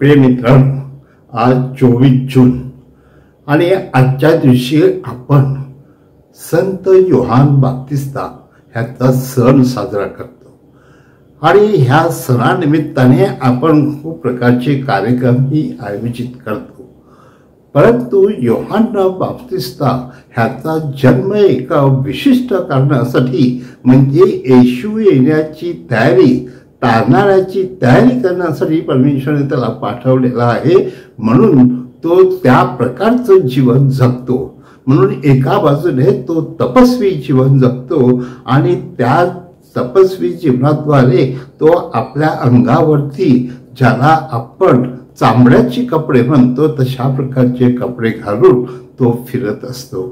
प्रिय मित्रांनो, आज 24 जून आणि आजच्या दिवशी आपण संत योहान बाप्तिस्ता ह्याचा सण साजरा करतो आणि ह्या सणानिमित्ताने आपण खूप प्रकारचे कार्यक्रमही आयोजित करतो। परंतु योहान बाप्तिस्ता ह्याचा जन्म एका विशिष्ट कारणासाठी म्हणजे येशू येण्याची तयारी तारणाऱ्याची तयारी करण्यासाठी परमेश्वराने त्याला पाठवलेला आहे। म्हणून तो त्या प्रकारचं जीवन जगतो। म्हणून एका बाजूने तो तपस्वी जीवन जगतो आणि त्या तपस्वी जीवनाद्वारे तो आपल्या अंगावरती ज्याला आपण चामड्याची कपडे म्हणतो तशा प्रकारचे कपडे घालून तो फिरत असतो।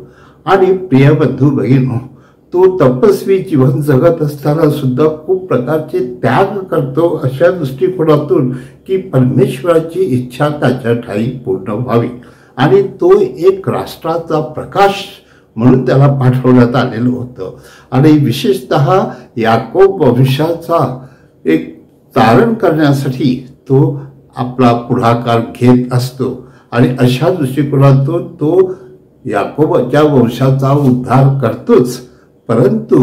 आणि प्रिय बंधू भगिनींनो, तो तपस्वी जीवन जगत असताना सुद्धा खूप प्रकारचे त्याग करतो अशा दृष्टिकोनातून की परमेश्वराची इच्छा त्याच्या ठायी पूर्ण व्हावी आणि तो एक राष्ट्राचा प्रकाश म्हणून त्याला पाठवण्यात आलेलं होतं। आणि विशेषतः याकोब वंशाचा एक तारण करण्यासाठी तो आपला पुढाकार घेत असतो आणि अशा दृष्टिकोनातून तो याकोबाच्या वंशाचा उद्धार करतोच, परंतु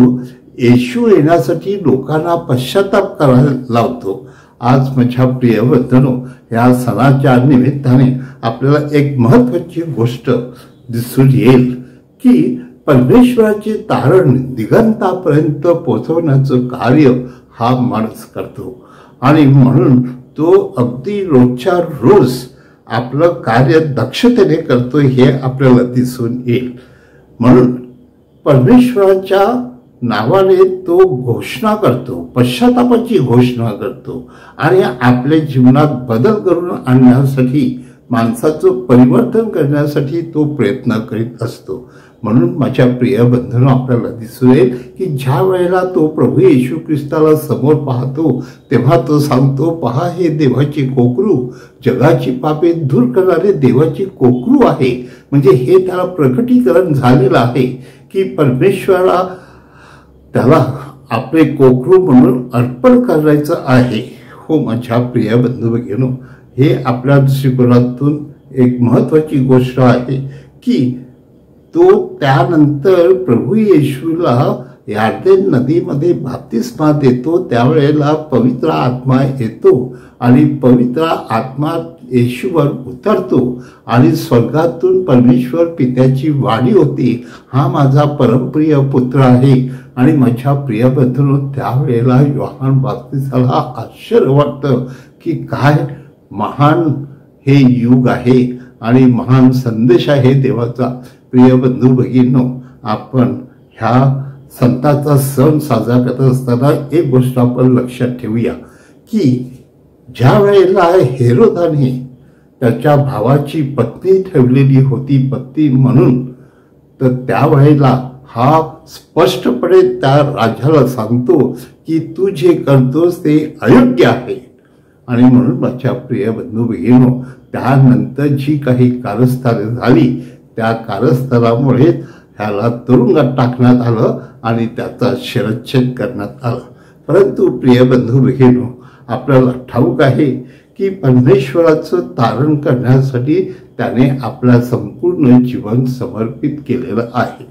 येशू येण्यासाठी लोकांना पश्चाताप करायला लावतो। आज माझ्या प्रिय बंधूंनो, या सणाच्या निमित्ताने आपल्याला एक महत्त्वाची गोष्ट दिसून येईल की परमेश्वराचे तारण दिगंतापर्यंत पोहोचवण्याचं कार्य हा माणूस करतो आणि म्हणून तो अगदी रोजच्या रोज आपलं कार्य दक्षतेने करतो हे आपल्याला दिसून येईल। म्हणून परमेश्वराच्या नावाने तो घोषणा करतो, पश्चातापाची घोषणा करतो आणि आपल्या जीवनात बदल करून आणण्यासाठी माणसाचं परिवर्तन करण्यासाठी तो प्रयत्न करीत असतो। म्हणून माझ्या प्रिय बंधूंनो, आपल्याला दिसून येईल की ज्या वेळेला तो प्रभू येशू ख्रिस्ताला समोर पाहतो तेव्हा तो सांगतो, पहा हे देवाचे कोकरू, जगाची पापे दूर करणारे देवाचे कोकरू आहे। म्हणजे हे त्याला प्रकटीकरण झालेलं आहे की परमेश्वराला त्याला आपले कोकरू म्हणून अर्पण करायचं आहे। हो माझ्या प्रिय बंधू भगिनींनो, हे आपल्या दृष्टिकोनातून एक महत्त्वाची गोष्ट आहे की तो त्यानंतर प्रभू येशूला यार्देन नदीमध्ये बाप्तिस्मा देतो, त्यावेळेला पवित्र आत्मा येतो आणि पवित्र आत्मा येशूवर उतरतो आणि स्वर्गातून परमेश्वर पित्याची वाणी होती, हा माझा परमप्रिय पुत्र आहे। आणि माझ्या प्रिय बंधूंनो, त्यावेळेला योहान बाप्तिस्ताला आश्चर्य वाटतं की काय महान हे युग आहे आणि महान संदेश आहे देवाचा। प्रिय बंधू भगिनींनो, आपण ह्या संताचा सण साजरा करत असताना एक गोष्ट आपण लक्षात ठेवूया की ज्या वेळेला हेरोदाने त्याच्या भावाची पत्नी ठेवलेली होती पत्नी म्हणून, तर त्यावेळेला हा स्पष्टपणे त्या राजाला सांगतो की तू जे करतोस ते अयोग्य आहे। आणि म्हणून माझ्या प्रिय बंधू भगिनींनो, त्यानंतर जी काही कारस्थाने झाली त्या कारस्थानामुळे त्याला तुरुंगात टाकण्यात आलं आणि त्याचा शिरच्छेद करण्यात आला। परंतु प्रिय बंधू भगिनींनो, आपल्याला ठाऊक आहे की परमेश्वराचं तारण करण्यासाठी त्याने आपलं संपूर्ण जीवन समर्पित केलेलं आहे।